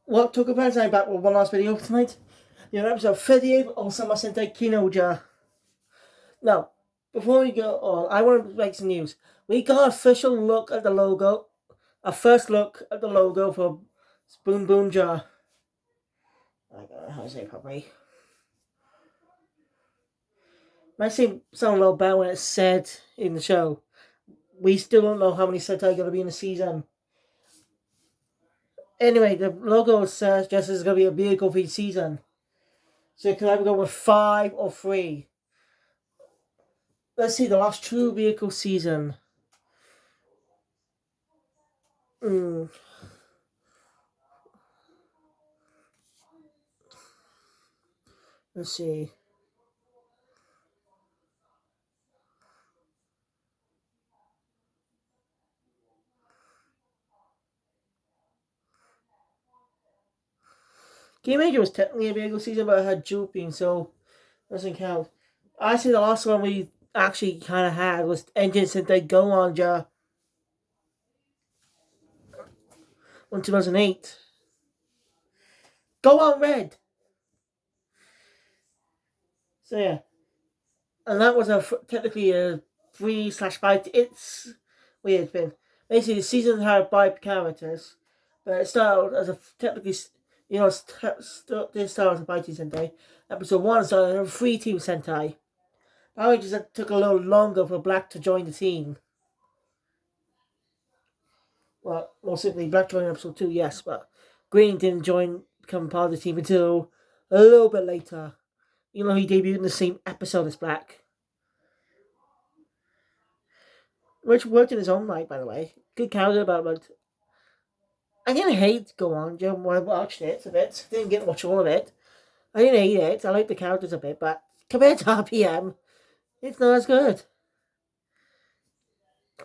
What took a place? I'm back with one last video tonight. Episode 38 of Ohsama Sentai King-Ohger. Now, before we go on, I want to make some news. We got an official look at the logo. A first look at the logo for Boom Boom Jar. I don't know how to say it properly. Might seem sound a little bad when it's said in the show. We still don't know how many Sentai are going to be in the season. Anyway, the logo says just it's going to be a vehicle for each season. So you can either go with 5 or 3. Let's see, the last true vehicle season. Mm. Let's see. King-Ohger was technically a vehicle season, but it had Juping, so doesn't count. Actually, the last one we actually kind of had was Engine Sentai Go-On in 2008. Go on Red! So yeah. And that was technically a 3/5. It's weird thing. Basically, the season had 5 characters, but it started as a technically, it started as a fighting Sentai. Episode 1 started as a 3-team Sentai. Power Rangers took a little longer for Black to join the team. Well, more simply, Black joined episode 2, yes, but Green didn't become part of the team until a little bit later. He debuted in the same episode as Black. Which worked in his own right, by the way. Good character development. I didn't hate Go On, when I watched it a bit. Didn't get to watch all of it. I didn't hate it. I liked the characters a bit, but compared to RPM, it's not as good.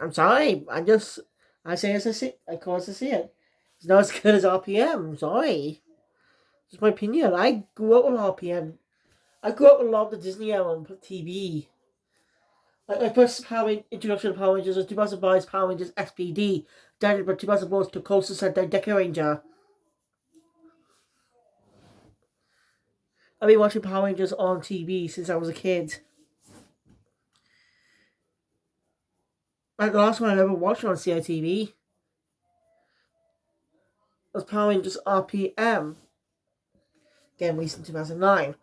I'm sorry. I say as I see it. I call as I see it. It's not as good as RPM. I'm sorry. It's my opinion. I grew up with RPM. I grew up with a lot of the Disney era on TV. Like my first introduction to Power Rangers was 2005's Power Rangers SPD, directed by 2004's Tokosu Sentai Deca Ranger. I've been watching Power Rangers on TV since I was a kid. Like the last one I ever watched on CITV was Power Rangers RPM. Again, released in 2009.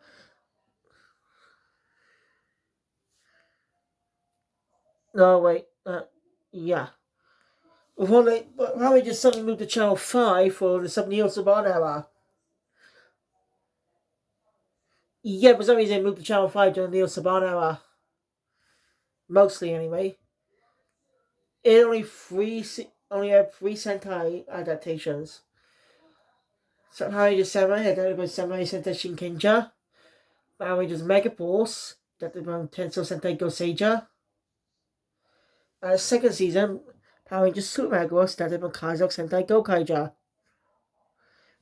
No, wait. Yeah. Power Rangers suddenly moved to Channel 5 for the Sub-Neo Saban era. Yeah, for some reason they moved to Channel 5 during the Neo Saban era. Mostly, anyway. It only had 3 adaptations. Power Rangers Samurai, adapted by Samurai Sentai Shinkenja. Power Rangers Megaforce, adapted by Tensou Sentai Goseiger. And the second season, Power Rangers Super Megaforce, adapted by Kaizo Sentai Gokaiger.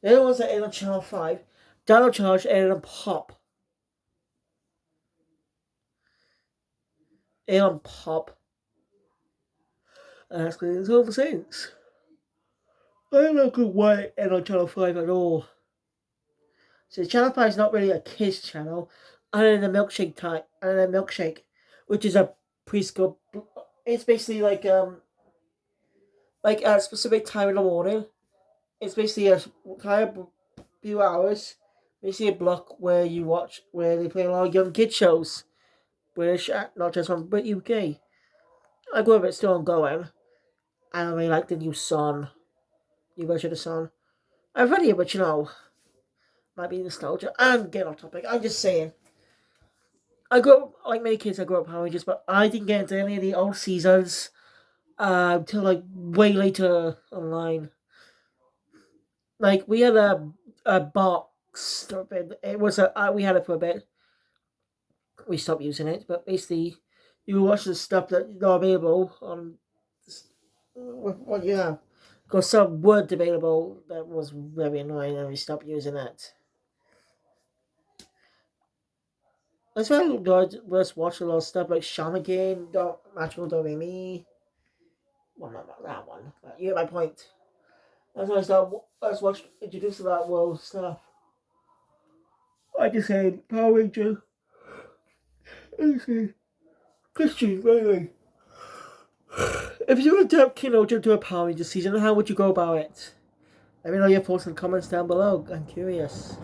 The other ones that aired on Channel 5, Dino Charge aired on Pop. Aired on Pop. And that's because it's all the saints. I don't know why it aired on Channel 5 at all. So Channel 5 is not really a kids channel, other than the Milkshake, which is a preschool. It's basically like a specific time in the morning. It's basically a few hours, basically a block where they play a lot of young kid shows, British, not just from but UK. I go if it's still ongoing. I don't really like the new version of the song. I've read it, but might be nostalgia. And get off topic. I'm just saying. I grew up, like many kids, I grew up Power Rangers, but I didn't get into any of the old seasons until like way later online. Like we had a box. It was we had it for a bit. We stopped using it, but basically, you watch the stuff that not available on what you have. Because some weren't available, that was very annoying, and we stopped using it. That's why I was watching a lot of stuff like Shaman Game, Magical Doremi. Well, not that one, but you get my point. That's why I watched introduced to that world stuff. I just said Power Ranger. I said Christian, really. If you were to adapt King-Ohger to a Power Ranger season, how would you go about it? Let me know your thoughts in the comments down below. I'm curious.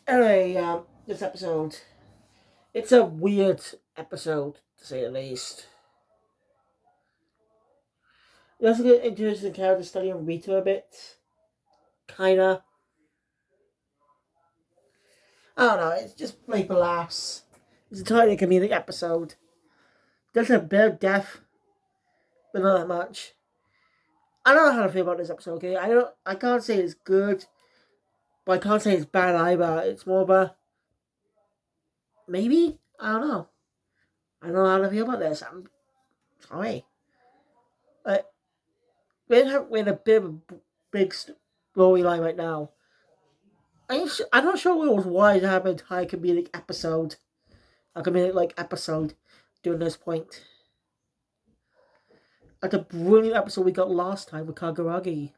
Anyway, this episode. It's a weird episode, to say the least. You also get introduced to the character studying Rita a bit. Kinda. I don't know, it's just like laughs. It's entirely a comedic episode. There's a bit of death, but not that much. I don't know how to feel about this episode, okay? I can't say it's good, but I can't say it's bad either. It's more of a maybe? I don't know. I don't know how to feel about this. I'm sorry. Uh, we're in a bit of a big storyline right now. I'm not sure it was wise to have an entire comedic episode. A comedic episode during this point. Like the brilliant episode we got last time with Kaguragi.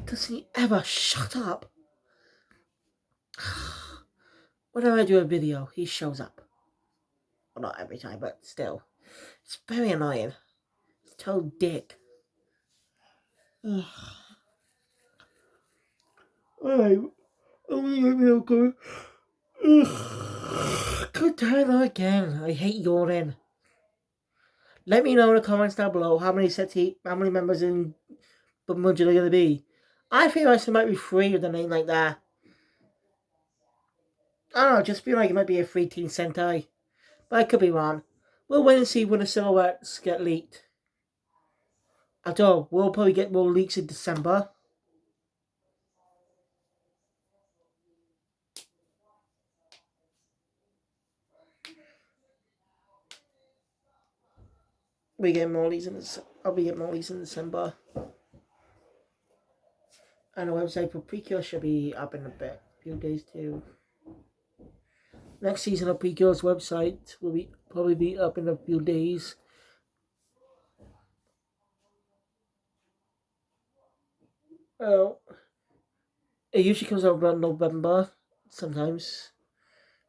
Does he ever shut up? Whenever I do a video, he shows up. Well, not every time, but still. It's very annoying. It's total dick. Alright. Good time again. I hate yawning. Let me know in the comments down below how many members in Bungie are going to be. I feel like there might be 3 with a name like that. I don't know, just feel like it might be a 3-team Sentai. But I could be wrong. We'll wait and see when the silhouettes get leaked. After all, we'll probably get more leaks in December. I'll be getting more leaks in December. And the website for Precure should be up in a few days too. Next season of Precure's website will probably be up in a few days. Oh, it usually comes out around November sometimes.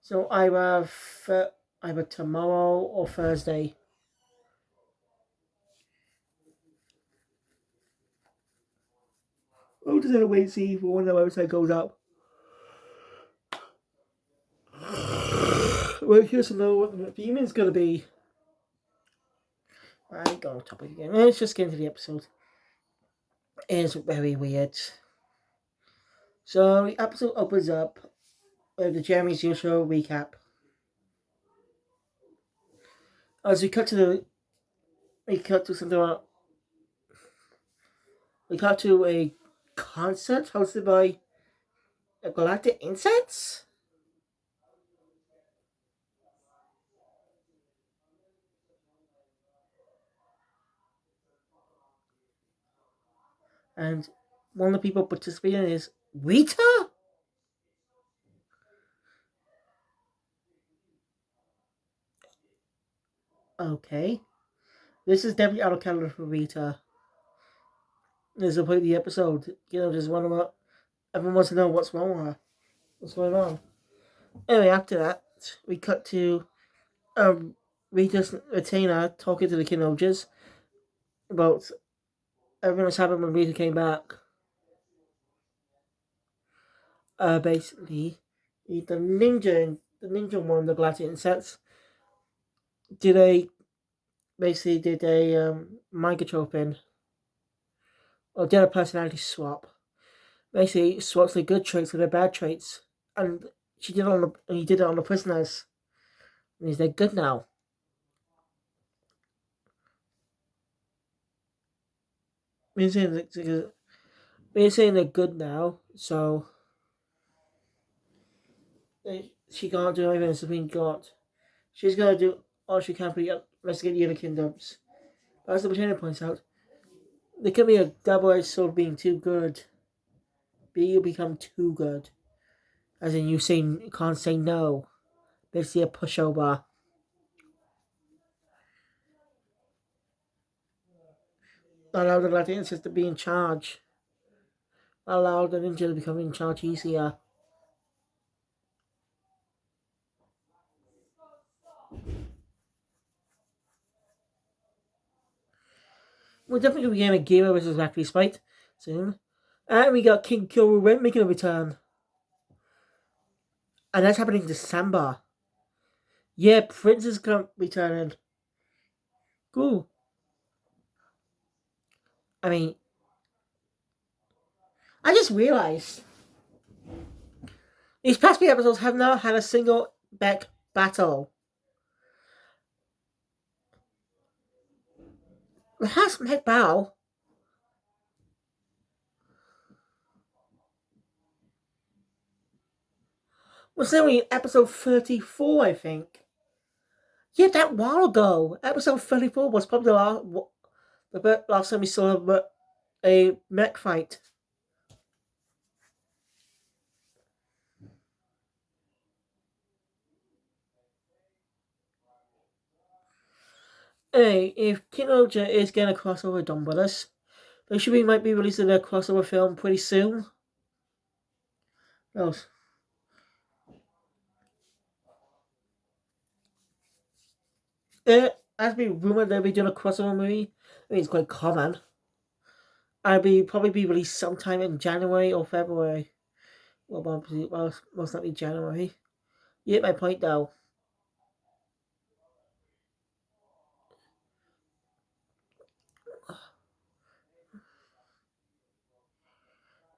So I have either tomorrow or Thursday. I'll just have to wait and see for when the website goes up. Well, here's to know what the theme is going to be. I go on topic again. Let's just get into the episode. It's very weird. So the episode opens up with the Jeremy's usual recap. As we cut to a concert hosted by Galactic Insects. And one of the people participating is Rita? Okay. This is definitely out of character for Rita. This will play the episode. Just everyone wants to know what's wrong with her. What's going on? Anyway, after that, we cut to Rita's retainer talking to the King-Ohgers about everything that's happened when Rita came back. Basically, the ninja one, the Galactic Insects, did a mind control thing, or did a personality swap. Basically, swaps the good traits with their bad traits, and he did it on the prisoners, and they're good now. We're saying they're good now, so she can't do anything that's been got. She's gonna do all she can to investigate the other kingdoms. But as the Britannia points out, there can be a double-edged sword being too good. You become too good. As in, can't say no. Basically, a pushover. Allow the Latinos to be in charge. Allow the ninja to become in charge easier. We're definitely going to be getting a Gira versus Factory Spite soon. And we got King-Ohger making a return. And that's happening in December. Yeah, Prince is returning. Cool. I mean, I just realized these past few episodes have not had a single back battle. It has Mech Bow. Was only in episode 34, I think. Yeah, that while ago. Episode 34 was probably the last time we saw a mech fight. Hey, if King-Ohger is getting a crossover done with us, they might be releasing their crossover film pretty soon. No. As we rumored they'll be doing a crossover movie, I mean it's quite common. Probably be released sometime in January or February. Well, most likely January. You get my point though.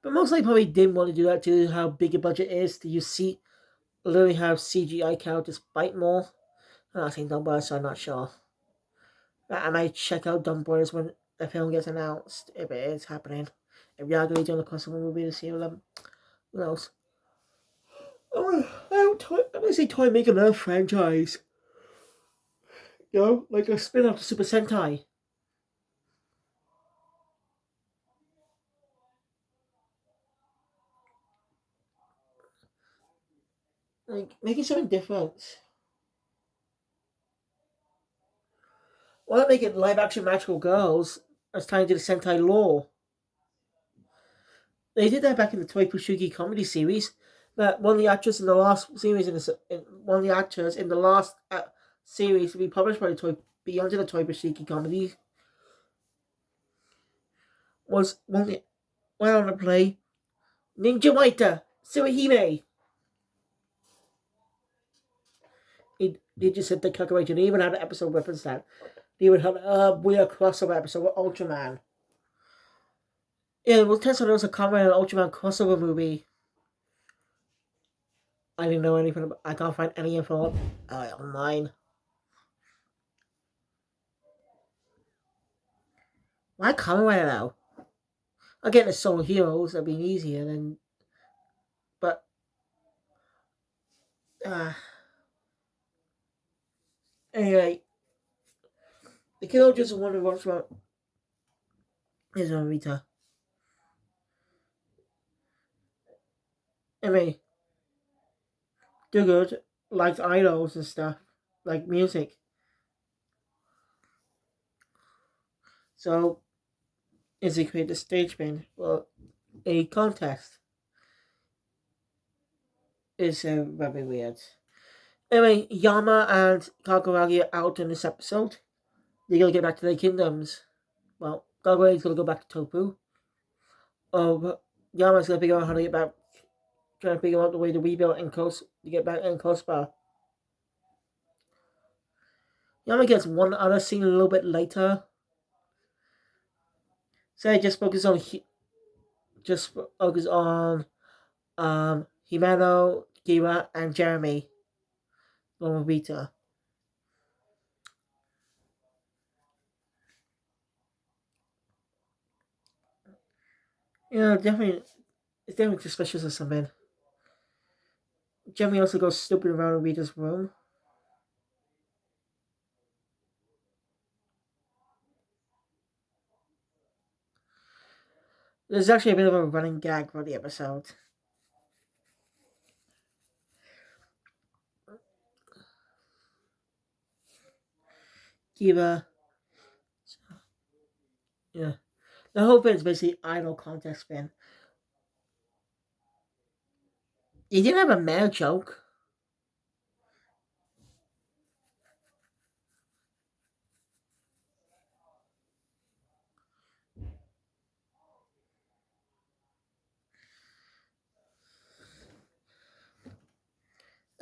But mostly probably didn't want to do that due to how big a budget is. Do you see literally have CGI characters fight more? I'm not saying Dumb Brothers, so I'm not sure. But I might check out Dumb Brothers when the film gets announced, if it is happening. If we are going to be doing a crossover movie to see them, who knows? I want to see Toy make another franchise. You know, like a spin off to Super Sentai. Like, making something different. Why not make it live action magical girls as tied to the Sentai lore? They did that back in the Toy Pushuki comedy series. That one of the actors in the last series one of the actors in the last series to be published by the Toy Beyond the Toy Pushuki comedy was went on to play Ninja Waita Suihime. He just said the calculation. They even had an episode reference that. They even had a weird crossover episode with Ultraman. Yeah, well, turns out there was a comment on Ultraman crossover movie. I didn't know anything about. I can't find any info online. Why comment right now? Again, it's solo heroes. That'd be easier than. But uh, anyway, the kiddo just wonder what's about his own Rita. I mean, they're good, like idols and stuff, like music. So, is he create a stage band? Well, a contest is very weird. Anyway, Yama and Kaguragi are out in this episode. They're gonna get back to their kingdoms. Well, Kaguragi's gonna go back to Topu. Yama's gonna figure out how to get back, trying to figure out the way to rebuild and coast to get back in Coastbar. Yama gets one other scene a little bit later. So I just focus on Himeno, Kira, and Jeremy Lomobita. Definitely, it's definitely suspicious of something. Jeremy also goes stupid around Rita's room. There's actually a bit of a running gag for the episode. Kiva. Yeah. The whole thing is basically idol contest spin. You didn't have a male joke.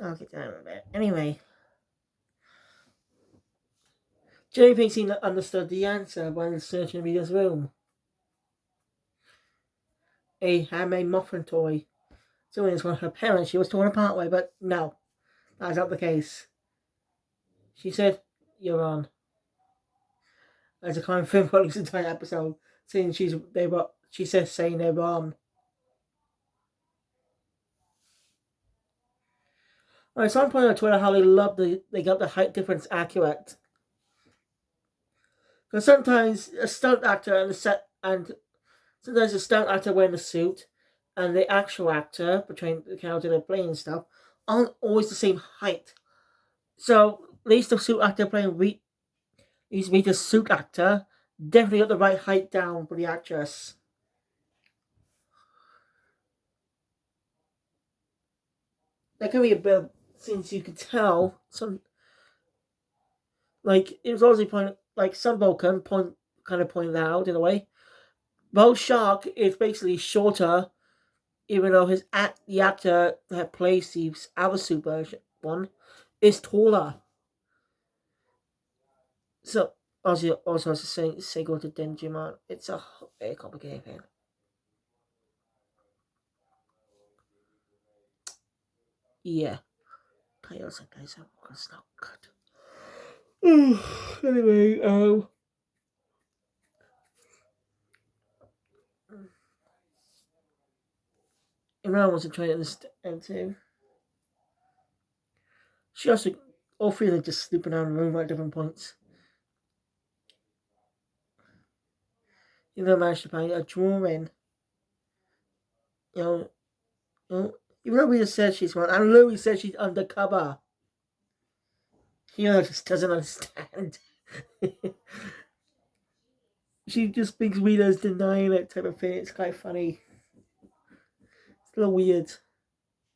Okay, time with that. Anyway, Jerry thinks he understood the answer when searching Rita's room. A handmade muffin toy. So it was one of her parents she was torn apart with, but no, that's not the case. She said, "You're on." As a kind of film for this entire episode, saying she says saying they're on. Alright, someone pointed on Twitter how they got the height difference accurate. Because sometimes a stunt actor and the set and sometimes the stunt actor wearing the suit and the actual actor portraying the character they're playing and stuff aren't always the same height. So at least the suit actor playing needs to be the suit actor definitely got the right height down for the actress. There can be a bit of, since you could tell some like it was obviously point like some Vulcan point kind of pointed that out in a way. Bo Shark is basically shorter, even though the actor that plays the other super one is taller. So also as say go to Denjiman, it's a very complicated thing. Yeah, Kaios and Kaiser was not good. Anyway, Imran wasn't trying to understand too. She also all three of them just sleeping around the room at different points. You know, managed to find a drawing. You know, you know, even though we just said she's one, and Louis said she's undercover. Just doesn't understand. She just thinks Rita's denying it type of thing. It's quite funny. It's a little weird,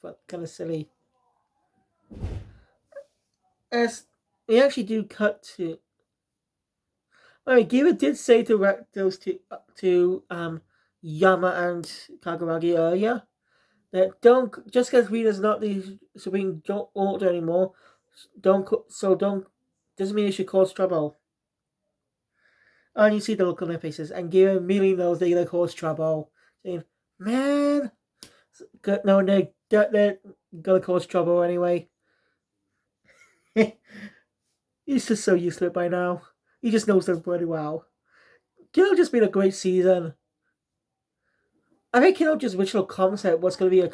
but kind of silly. As we actually do cut to. I mean, Giva did say to those to Yama and Kaguragi earlier that don't just because Rita's not the Supreme Order anymore, don't doesn't mean it should cause trouble. And you see the look on their faces, and Giva immediately knows they're gonna cause trouble, saying, "Man, no, they're gonna cause trouble anyway." He's just so used to it by now. He just knows them pretty well. Kino just been a great season. I think Kino's original concept was going to be a.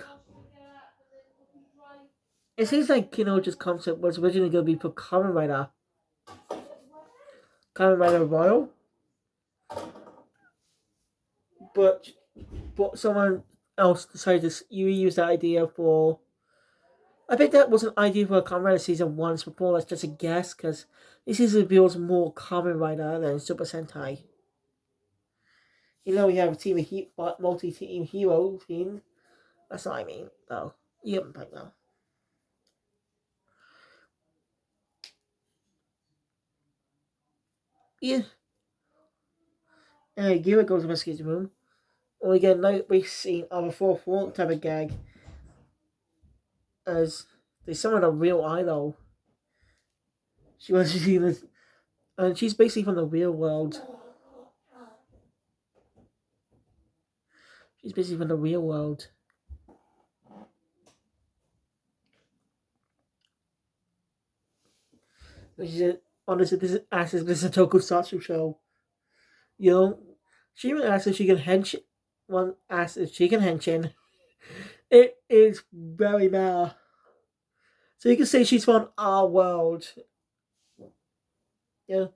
It seems like Kino's concept was originally going to be for Kamen Rider Royal, but someone else decided to reuse that idea for. I think that was an idea for a Kamen Rider season once before. That's just a guess because this season feels more Kamen Rider than Super Sentai. You know, we have a team of multi-team hero team. That's what I mean, though. You haven't played though. Yeah. Anyway, Gira goes to investigate the room. And we get another brief scene of a fourth wall type of gag as they summon a real idol. She wants to see this, and she's basically from the real world. She's basically from the real world. And she said, honestly, this is a tokusatsu show. You know, she even asked if she can henshin. One asked if she can henshin. It is very meta. So you can say she's from our world. Yeah.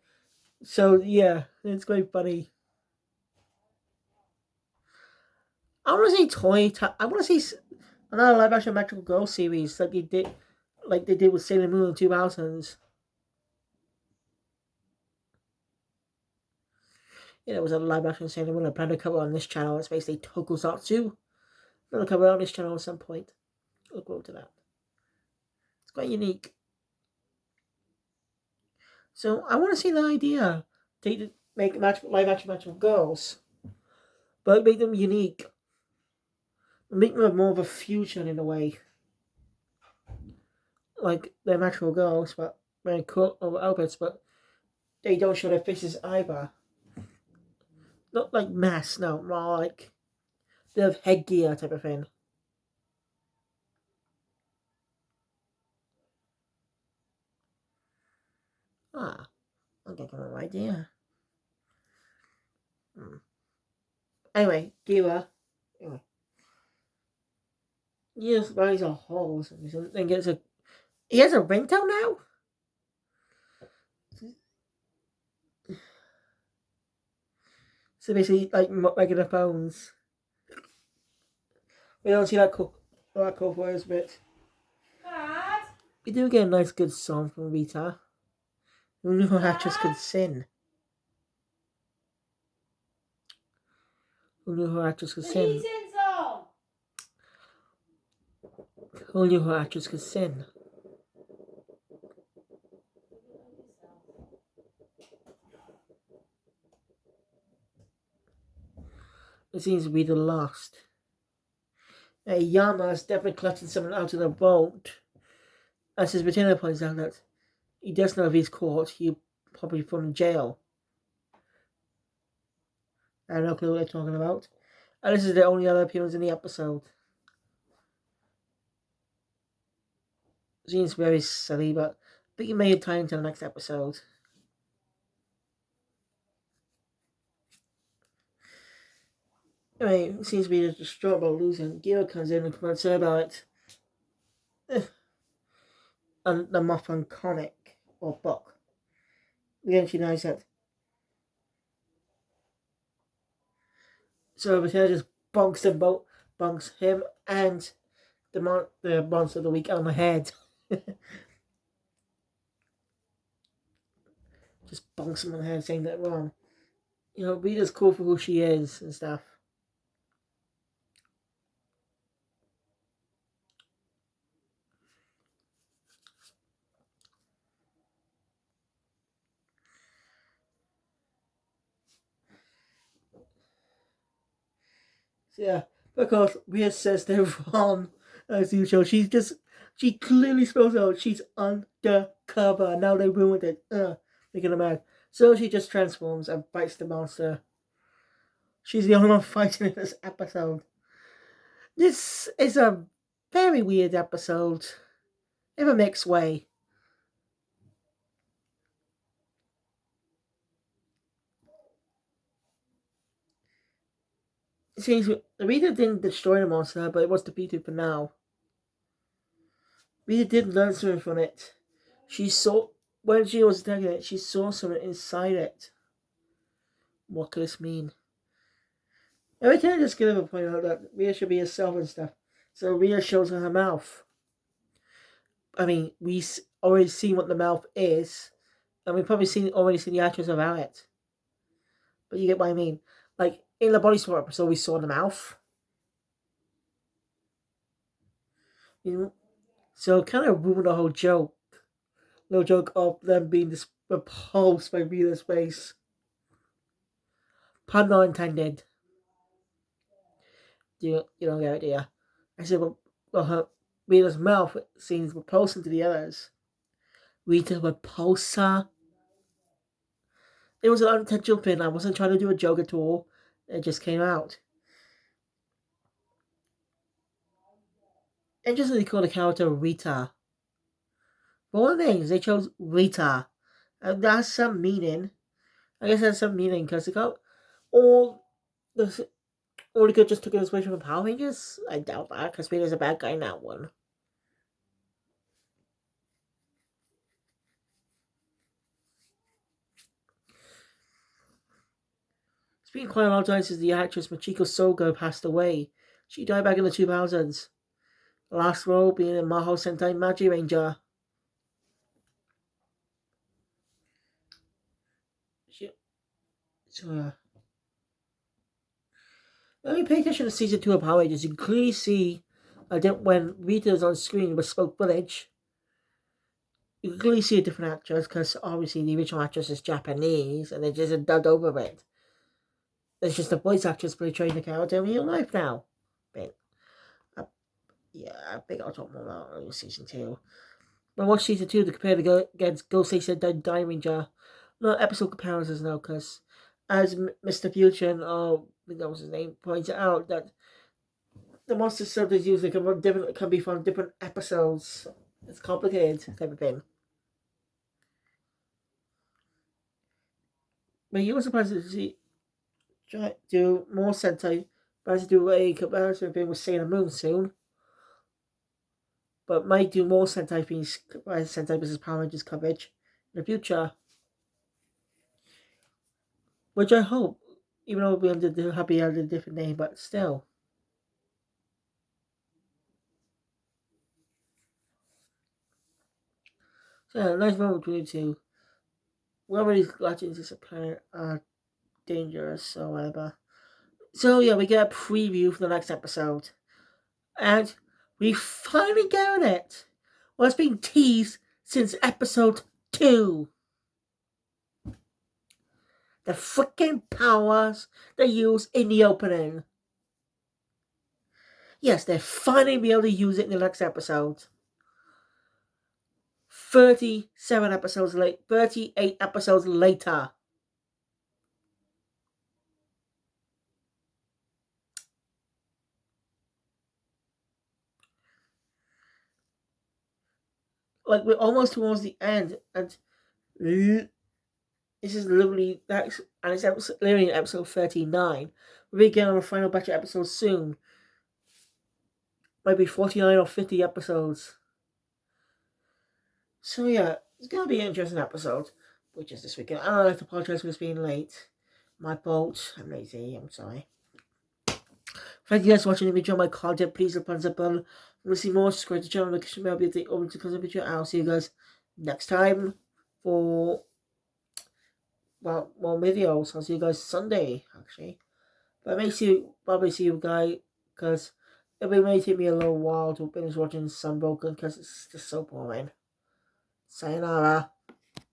So yeah, it's quite funny. I want to see I want to see another live action Magical Girl series like they did with Sailor Moon in 2000s. There was a live action Sailor Moon I plan to cover on this channel. It's basically Tokusatsu. I'm going to cover it on this channel at some point. Look forward to that. It's quite unique. So I want to see the idea. Make live action magical girls. But make them unique. Make them more of a fusion in a way. Like they're magical girls, but wearing cool outfits, but they don't show their faces either. Not like masks, no, more like they have headgear type of thing. Ah, I think I have an idea. Anyway, Gira. Anyway. He just buys a horse and gets a. He has a ringtone now? So basically, like regular phones. We don't see that cool voice bit. Dad? We do get a nice good song from Rita. Who knew her actress could sing? Who knew her actress could sing? Who knew her actress could sing? It seems to be the last. Yama is definitely collecting someone out of the boat. As his retainer points out that he does know if he's caught, he'll probably from jail. I have no clue what they're talking about. And this is the only other appearance in the episode. Seems very silly, but I think it may have time to the next episode. Anyway, it seems to be distraught about losing. Gira comes in and confronts her about it. And the Muffin comic or book. Again, she knows that. So Rita just bonks him and the monster of the week on the head. Just bonks him on the head, saying that wrong. You know, Rita's cool for who she is and stuff. So, yeah, because Rita says they're wrong as usual. She clearly spells out she's undercover. Now they ruined it. Making her mad. So she just transforms and fights the monster. She's the only one fighting in this episode. This is a very weird episode. In a mixed way. It seems Rita didn't destroy the monster, but it was defeated for now. Rita did learn something from it. She saw, when she was attacking it, she saw something inside it. What could this mean? Every time I just give a point out that Rita should be herself and stuff. So Rita shows her mouth. I mean, we already seen what the mouth is, and we've probably already seen the actress about it. But you get what I mean. Like, in the body swap episode, we saw the mouth. You know? So it kind of ruined the whole joke. No joke of them being repulsed by Rita's face. Pun not intended. You don't get it, do you? I said, well Rita's mouth seems repulsive to the others. Rita repulsa. It was an unintentional thing. I wasn't trying to do a joke at all. It just came out. Interestingly, they called the character Rita. For all the names, they chose Rita. And that's some meaning. I guess that's some meaning because they got all the could just took inspiration from Power Rangers. I doubt that because Rita's a bad guy in that one. It's been quite a long time since the actress Machiko Sogo passed away. She died back in the 2000s. The last role being in Maho Sentai Magi Ranger. When you pay attention to season 2 of Power Rangers, you can clearly see when Rita's on screen with Spoke Village, you can clearly see a different actress because obviously the original actress is Japanese and they just dubbed over it. It's just a voice actress portraying the character in real life now. But, yeah, I think I'll talk more about season 2. But watch season 2 to compare against Ghost Station Diamond Ranger. No episode comparisons now because as Mr. Fusion, or I think that was his name, points out that the monster subjects usually can be from different episodes. It's complicated type of thing. But you were surprised to see try do more Sentai, but to do a comparison thing with Sailor Moon soon. But might do more Sentai things, Sentai versus Power Rangers coverage in the future. Which I hope, even though we'll be under the happy under a different name, but still. So yeah, nice moment between the two. Whether these legends is a planet are dangerous or whatever. So yeah, we get a preview for the next episode. And we finally get it. Well, it's been teased since episode 2. The freaking powers they use in the opening. Yes, they're finally be able to use it in the next episode. 38 episodes later. Like, we're almost towards the end, and this is literally that's and it's literally episode 39. We'll be getting on the final batch of episodes soon. Maybe 49 or 50 episodes. So yeah, it's gonna be an interesting episode, which is this weekend. I'd like to apologize for this being late. My fault. I'm lazy. I'm sorry. Thank you guys for watching. If you enjoyed my content, please hit the thumbs up button. Want to see more? Subscribe to the channel. Make sure to be over to the video. I'll see you guys next time for more videos. I'll see you guys Sunday actually. But probably see you guys because it may take me a little while to finish watching Sunbroken because it's just so boring. Sayonara.